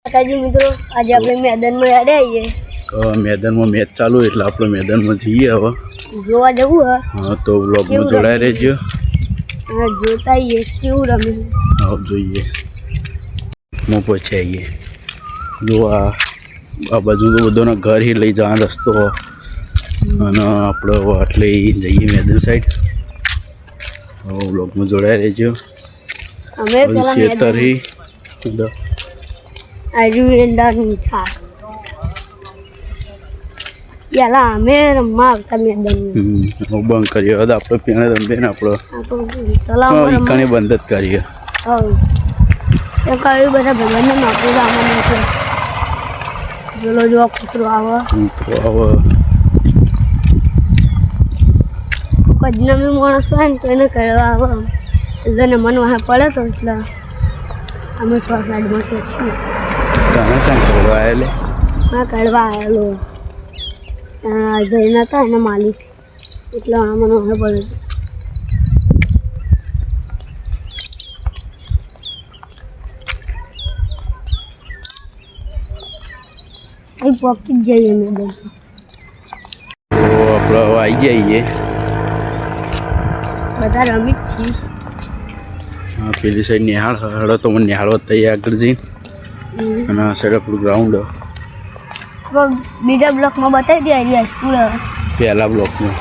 માતાજી મિત્રો આજે આપણે મેદાનમાં યાદ આવીએ મેદાનમાં મેચ ચાલુ એટલે આપણે મેદાનમાં જઈએ હવે જોવા જવું હે હા તો વ્લોગમાં જોડાઈ રહેજો અને જોતા આવીએ કેવું રમે હા જોઈએ હું પછી આવીએ જો આ બાજુ તો બધાના ઘર ही લઈ જવાનો રસ્તો અને આપણે એટલે જઈએ મેદાન સાઈડ હવે વ્લોગમાં જોડાઈ રહેજો અમે પેલા ખેતરી આયુર્વેદાનું છાક પેલા અમે રમવા આવતા મેદાનમાં બંધ કરીએ હવે આપણે પેલા રમીએ ને આપણે ઈકાને બંધ જ કરીએ એ કયું બધા ભગવાનને નાખવું આવવાનું છે પેલો જો કૂતરો આવે કજનામી માણસ હોય ને તો એને કરવા આવે એટલે મન વાહ પડે તો એટલે અમે થોડા સાઈડમાં છીએ કરવા આવેલો જઈ નતા એના માલિક એટલે મને વાહ પડે અહીં પહોંચી જ જઈએ મેદાન તો આપણે હવે આવી જઈએ બધા રમી જ છીએ હા પેલી સાઈડ નિહાળ હળો તો મને નિહાળો થઈ આગળ જઈને અને આ સાઈડ આપણું ગ્રાઉન્ડ બીજા બ્લોકમાં બતાવી દે એરિયા સ્કૂલ પહેલા બ્લોકમાં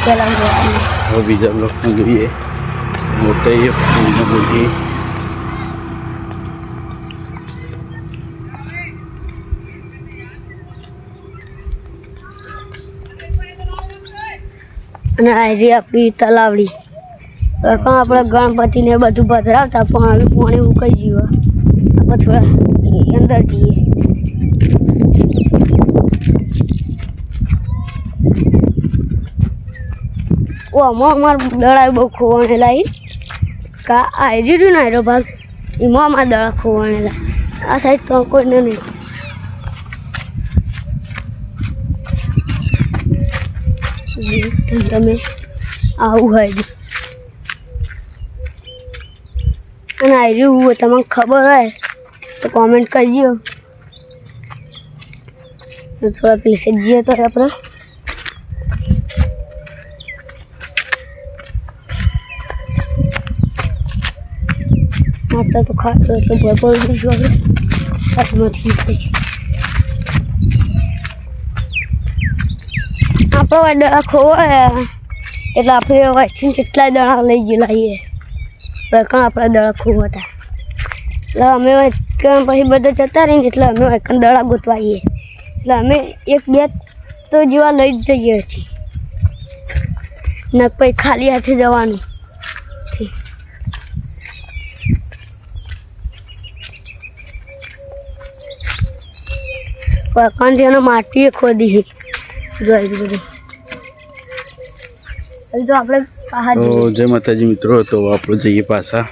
પહેલા બ્લોકમાં હવે બીજા બ્લોકમાં જોઈએ મોટાઈએ બોલીએ અને આરી આપણી તલાવડી આપણે ગણપતિને બધું પધરાવતા પણ હવે પાણી ઉકાઈ ગયું આપણે થોડા અંદર જઈએ ઓ અમાર દડા બહુ ખોવાણેલા કા આવી રહ્યું ને આરો ભાગ એમાં અમારા દડા ખોવાણેલા આ સાઈડ તો કોઈને નહીં તમે આવું હોય અને આવ્યું હોય તમને ખબર હોય તો કોમેન્ટ કરજો થોડા પેલી સજીએ તો આપણે માતા તો ખાતો તો ભરપૂર દઈશું આપણે હાથમાંથી આપણે દડા ખોવાય એટલે આપણે વાંચીને કેટલાય દડા લઈ ગયેલાઈએ વૈકણ આપણા દડા ખોવાતા એટલે અમે પછી બધા જતા રહીને એટલે અમે વૈકણ દડા ગોતવાઈએ એટલે અમે એક બે તો જેવા લઈ જ જઈએ છીએ ને પછી ખાલી હાથે જવાનું વૈકણથી એનો માટીએ ખોદી જોઈ બધું તો આપણે તો જય માતાજી મિત્રો તો આપણે જઈએ પાછા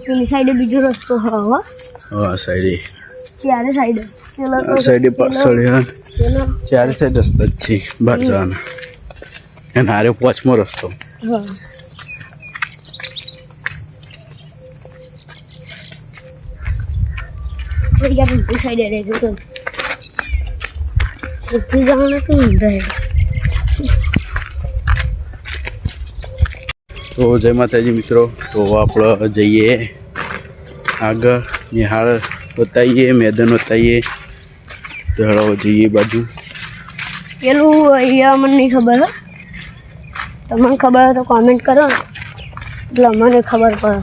પેલી સાઈડે બીજો રસ્તો હા સાઈડે ચારે પાછળ ચારે સાઈડ રસ્તા જ છે બહાર જવાના એને હારે પાંચમો રસ્તો સાઈડે રહેજો તો સીધી જવાનું તો રહે તો જય માતાજી મિત્રો તો આપણે જઈએ આગળ નિહાળ બતાવીએ મેદાન બતાવીએ તો હળો જઈએ બાજુ પેલું અહીંયા મને નહીં ખબર હો તમને ખબર હોય તો કોમેન્ટ કરો ને એટલે મને ખબર પડે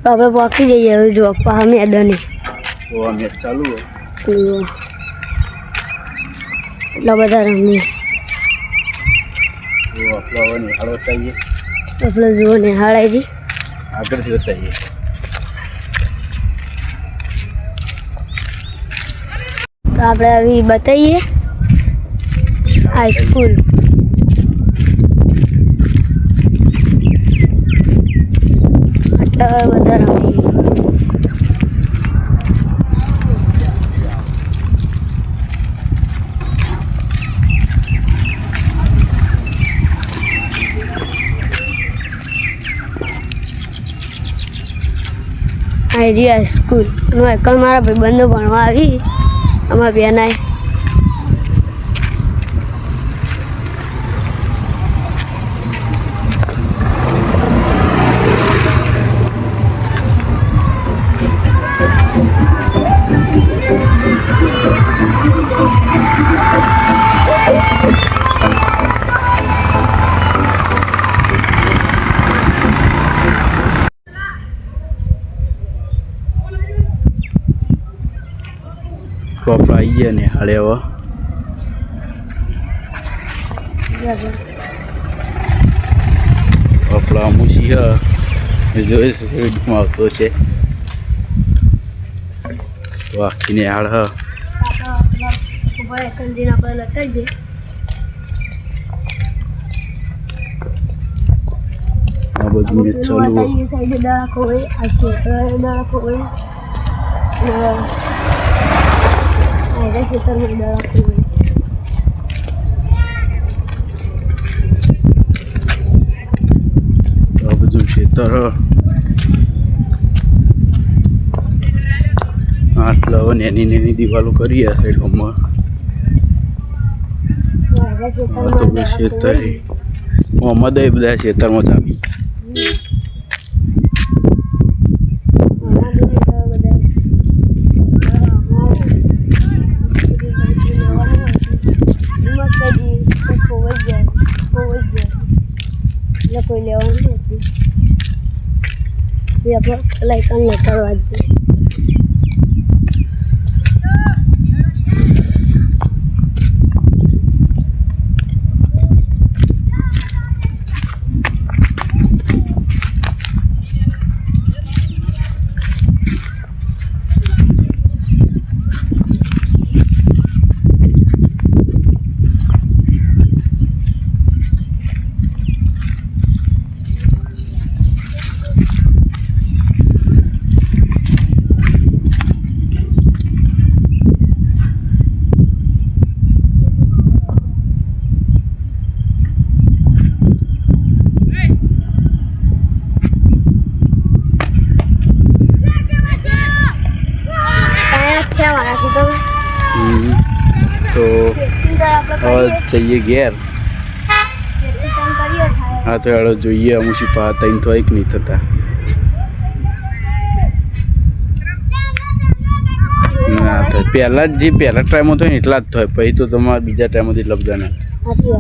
તો આપણે પહોંચી જઈએ હવે જો પા મેદાને તો આ મેચ ચાલુ હોય એટલા બધા રમીએ તો આપણે હવે નિહાળ બતાવીએ આપણે જુઓ નિહાળ આવી આગળથી બતાવીએ તો આપણે આવી બતાવીએ હાઈસ્કૂલ આટલા બધા રમીએ આવી સ્કૂલ એકણ મારા ભાઈબંધો ભણવા આવી અમારા બેનાય તો આપણે આવી ગયા ને હાલે હવે આપણા અમુસી એ જોઈ છે વિડીયોમાં આવતો છે તો આખીને હાળ હ આ બધું મેં ચાલુ આ બધું ખેતર આટલા હવે નાની નાની દિવાલો કરી આ સાઈડમાં આ તો બધા ખેતર મોહમ્મદ એ બધા ખેતરમાં જ આવી કોઈ લેવાનું નથી એ આપણે લાઈકન ન કરવા જોઈએ તો જઈએ ઘેર હા તો હેડો જોઈએ અમુસી પા તૈન તો એક નહીં થતા ના થાય પહેલા જ જે પહેલા ટાઈમમાં થાય ને એટલા જ થાય પછી તો તમારા બીજા ટાઈમમાંથી એટલા બધા ના સાચી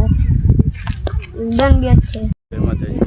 વાત